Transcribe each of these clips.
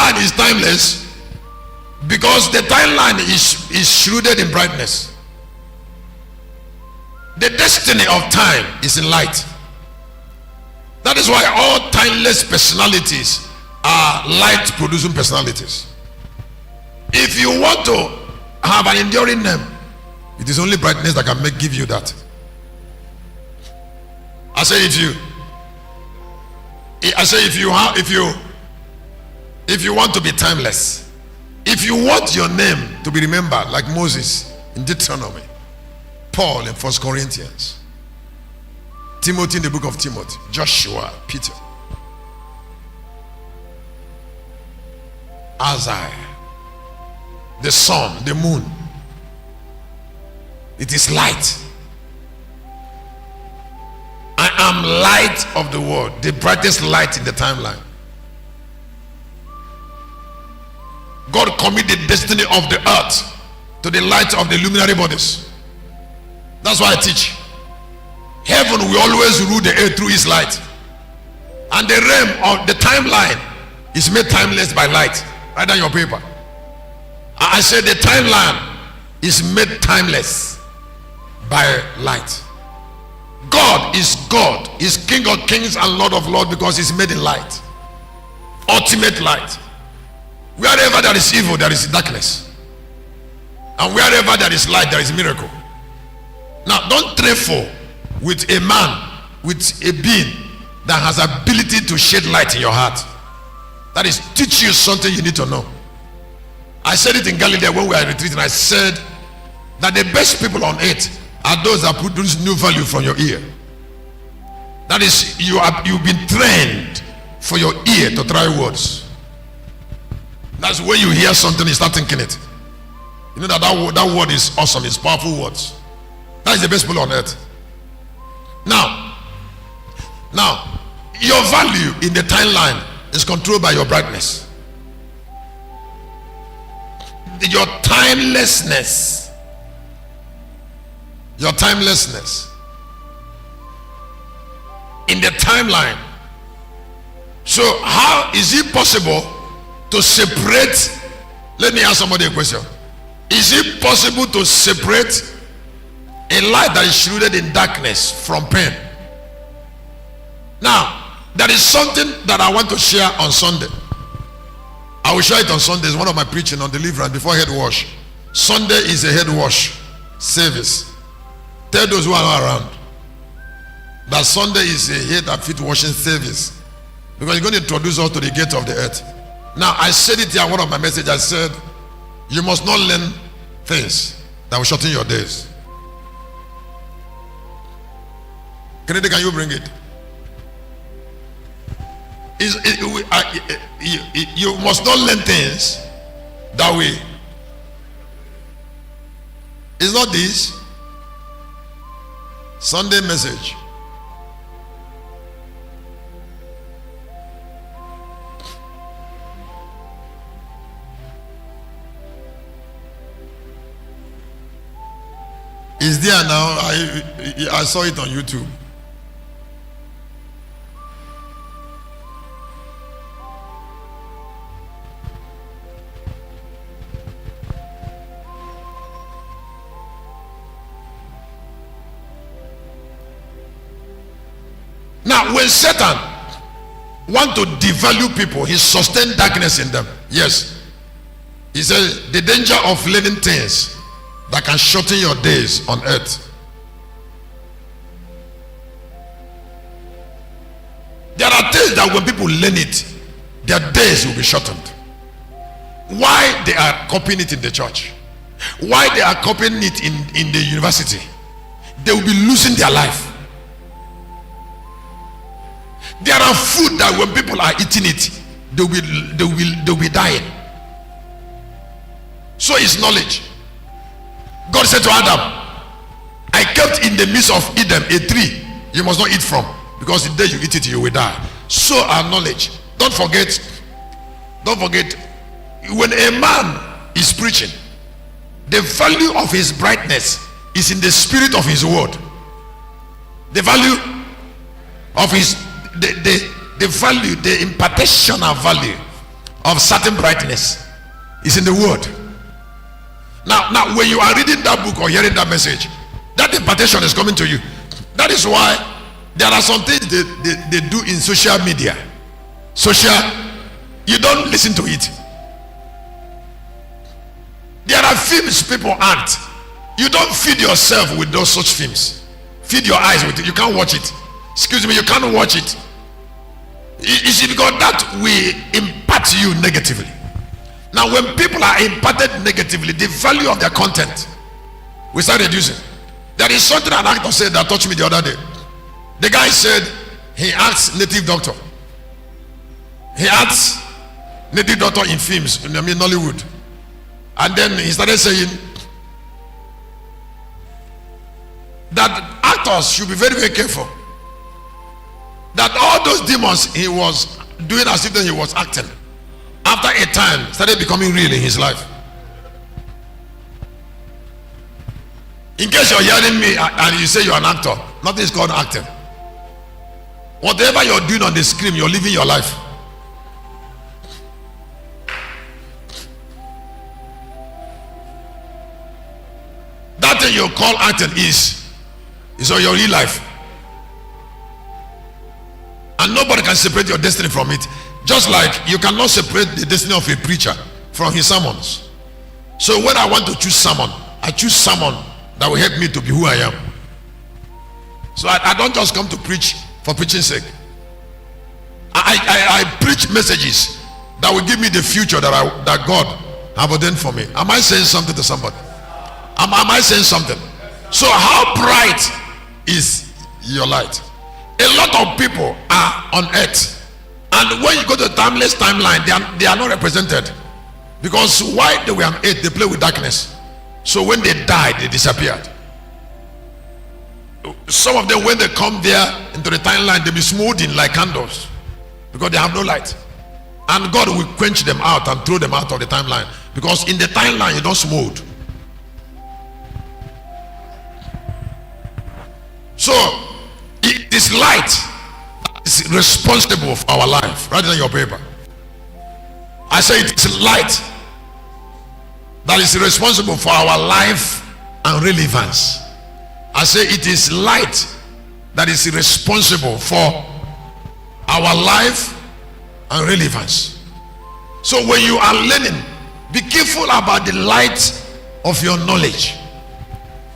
timeline is timeless because the timeline is shrouded in brightness. The destiny of time is in light. That is why all timeless personalities are light producing personalities. If you want to have an enduring name, it is only brightness that can give you that. I say if you want to be timeless, if you want your name to be remembered like Moses in Deuteronomy, Paul in 1 Corinthians, Timothy in the book of Timothy, Joshua, Peter, Isaiah, the sun, the moon, it is light. I am light of the world, the brightest light in the timeline. God commit the destiny of the earth to the light of the luminary bodies. That's why I teach. Heaven will always rule the earth through his light, and the realm of the timeline is made timeless by light. Write down your paper. I said the timeline is made timeless by light. God is God, is King of kings and Lord of lords, because he's made in light, ultimate light. Wherever there is evil, there is darkness, and wherever there is light, there is miracle. Now don't trifle with a man, with a being that has ability to shed light in your heart. That is teach you something you need to know. I said it in Galilee when we were retreating. I said that the best people on earth are those that produce new value from your ear. That is, you've been trained for your ear to try words. That's when you hear something, you start thinking it. You know that word is awesome, it's powerful words. That is the best people on earth. Now, your value in the timeline is controlled by your brightness. Your timelessness. Your timelessness in the timeline. So how is it possible to separate? Let me ask somebody a question. Is it possible to separate a light that is shrouded in darkness from pain? Now, there is something that I want to share on Sunday. I will share it on Sunday. It's one of my preaching on deliverance before head wash. Sunday is a head wash service. Tell those who are not around that Sunday is a head and feet washing service, because you're going to introduce us to the gate of the earth. Now, I said it here in one of my messages. I said you must not learn things that will shorten your days. Kennedy, can you bring it? You must not learn things that way. It's not this Sunday message. It's there now. I saw it on YouTube. Now, when Satan wants to devalue people, he sustains darkness in them. Yes. He says the danger of learning things that can shorten your days on earth. There are things that when people learn it, their days will be shortened. Why they are copying it in the church? Why they are copying it in the university? They will be losing their life. There are food that when people are eating it, they'll be dying. So is knowledge. God said to Adam, I kept in the midst of Eden a tree you must not eat from, because the day you eat it you will die. So are knowledge. Don't forget, when a man is preaching, the value of his brightness is in the spirit of his word. The value of his the value, the impartation of value of certain brightness is in the word. Now when you are reading that book or hearing that message, that impartation is coming to you. That is why there are some things they do in social media. You don't listen to it. There are films people act. You don't feed yourself with those such films. Feed your eyes with it. You can't watch it. Excuse me, you can't watch it. You see, because that will impact you negatively. Now when people are impacted negatively, the value of their content will start reducing. There is something an actor said that touched me the other day. The guy said he acts native doctor. He acts native doctor in films, in Nollywood. And then he started saying that actors should be very, very careful. That all those demons he was doing as if he was acting, after a time started becoming real in his life. In case you're hearing me and you say you're an actor, nothing is called acting. Whatever you're doing on the screen, you're living your life. That thing you call acting is on your real life. And nobody can separate your destiny from it. Just like you cannot separate the destiny of a preacher from his sermons. So when I want to choose someone, I choose someone that will help me to be who I am. So I don't just come to preach for preaching's sake. I preach messages that will give me the future that God have ordained for me. Am I saying something to somebody? Am I saying something? So how bright is your light? A lot of people are on earth, and when you go to the timeless timeline, they are not represented, because while they were on earth, they play with darkness. So when they died, they disappeared. Some of them, when they come there into the timeline, they be smoothing like candles, because they have no light, and God will quench them out and throw them out of the timeline, because in the timeline you don't smooth. So it is light that is responsible for our life. Write it on your paper. I say it is light that is responsible for our life and relevance. I say it is light that is responsible for our life and relevance. So when you are learning, be careful about the light of your knowledge.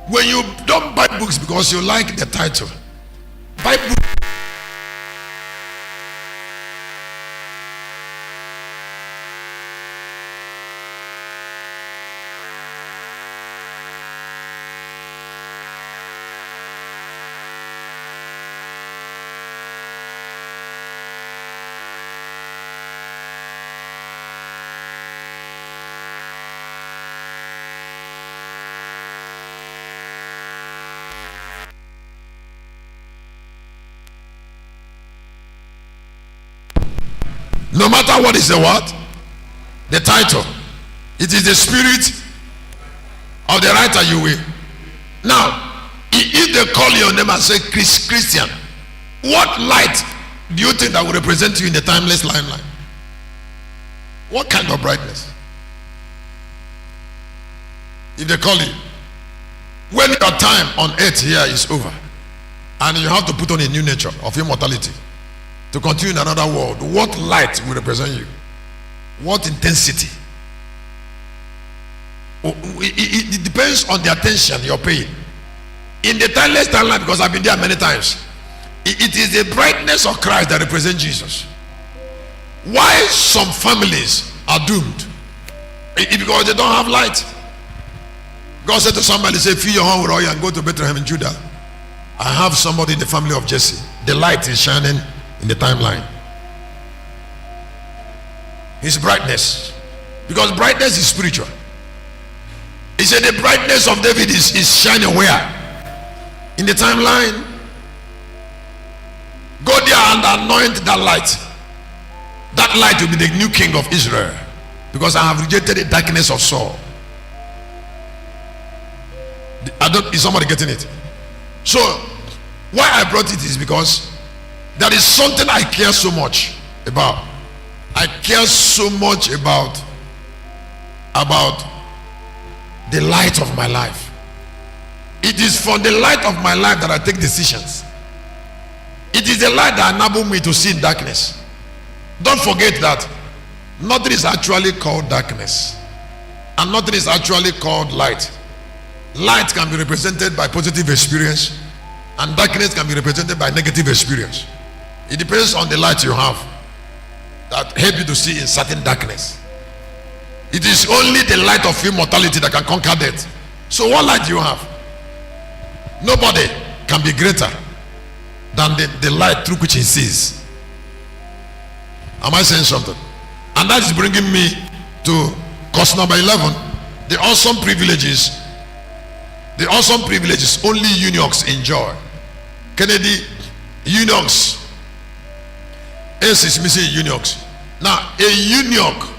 When you don't buy books because you like the title, buy books. No matter what is the what? The title. It is the spirit of the writer you will. Now, if they call your name and say Christian, what light do you think that will represent you in the timeless limelight? What kind of brightness? If they call you, when your time on earth here is over, and you have to put on a new nature of immortality to continue in another world, what light will represent you? What intensity? It depends on the attention you're paying. In the timeless timeline, because I've been there many times, it is the brightness of Christ that represents Jesus. Why some families are doomed? Because they don't have light. God said to somebody, say, fill your home with oil and go to Bethlehem in Judah. I have somebody in the family of Jesse. The light is shining in the timeline. His brightness, because brightness is spiritual. He said the brightness of David is shining where? In the timeline. Go there and anoint that light. That light will be the new king of Israel, because I have rejected the darkness of Saul. Is somebody getting it? So why I brought it is because there is something I care so much about. I care so much about the light of my life. It is from the light of my life that I take decisions. It is the light that enables me to see in darkness. Don't forget that nothing is actually called darkness, and nothing is actually called light. Light can be represented by positive experience, and darkness can be represented by negative experience. It depends on the light you have that help you to see in certain darkness. It is only the light of immortality that can conquer death. So what light do you have? Nobody can be greater than the light through which he sees. Am I saying something? And that is bringing me to course number 11. The awesome privileges only eunuchs enjoy. Kennedy, eunuchs. S is missing eunuchs. Now, a eunuch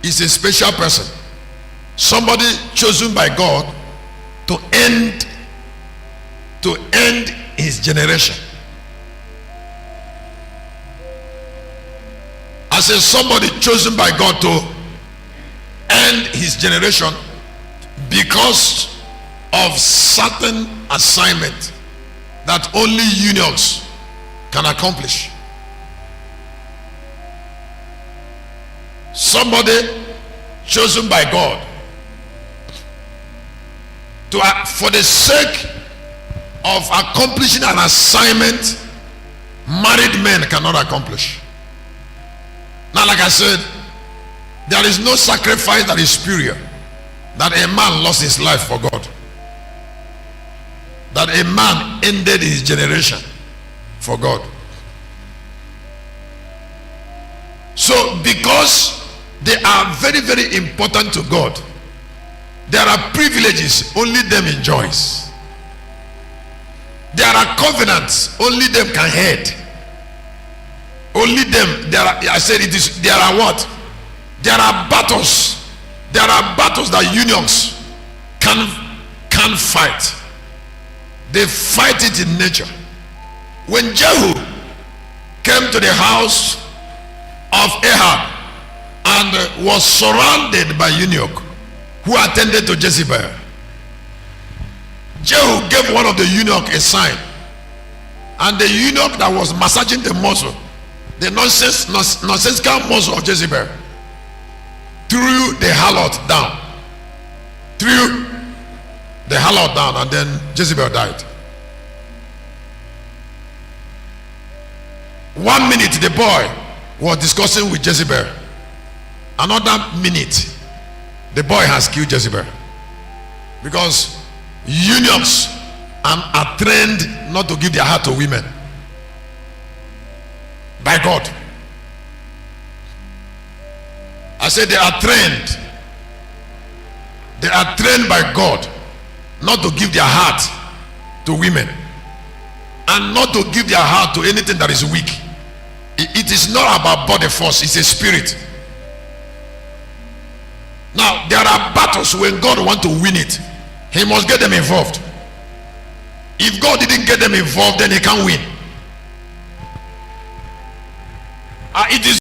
is a special person, somebody chosen by God to end his generation. I say somebody chosen by God to end his generation because of certain assignment that only eunuchs can accomplish. Somebody chosen by God to for the sake of accomplishing an assignment married men cannot accomplish. Now, like I said, there is no sacrifice that is superior that a man lost his life for God, that a man ended his generation for God. So because they are very, very important to God, there are privileges only them enjoys. There are covenants only them can head. Only them. There are what? There are battles. There are battles that eunuchs can fight. They fight it in nature. When Jehu came to the house of Ahab and was surrounded by eunuchs who attended to Jezebel, Jehu gave one of the eunuchs a sign, and the eunuch that was massaging the muscle, the nonsensical muscle of Jezebel, threw the harlot down, and then Jezebel died. 1 minute the boy was discussing with Jezebel. Another minute the boy has killed Jezebel, because eunuchs are trained not to give their heart to women by God. I said they are trained by God not to give their heart to women, and not to give their heart to anything that is weak. It is not about body force, it's a spirit. Now, there are battles when God wants to win it, he must get them involved. If God didn't get them involved, then he can't win. It is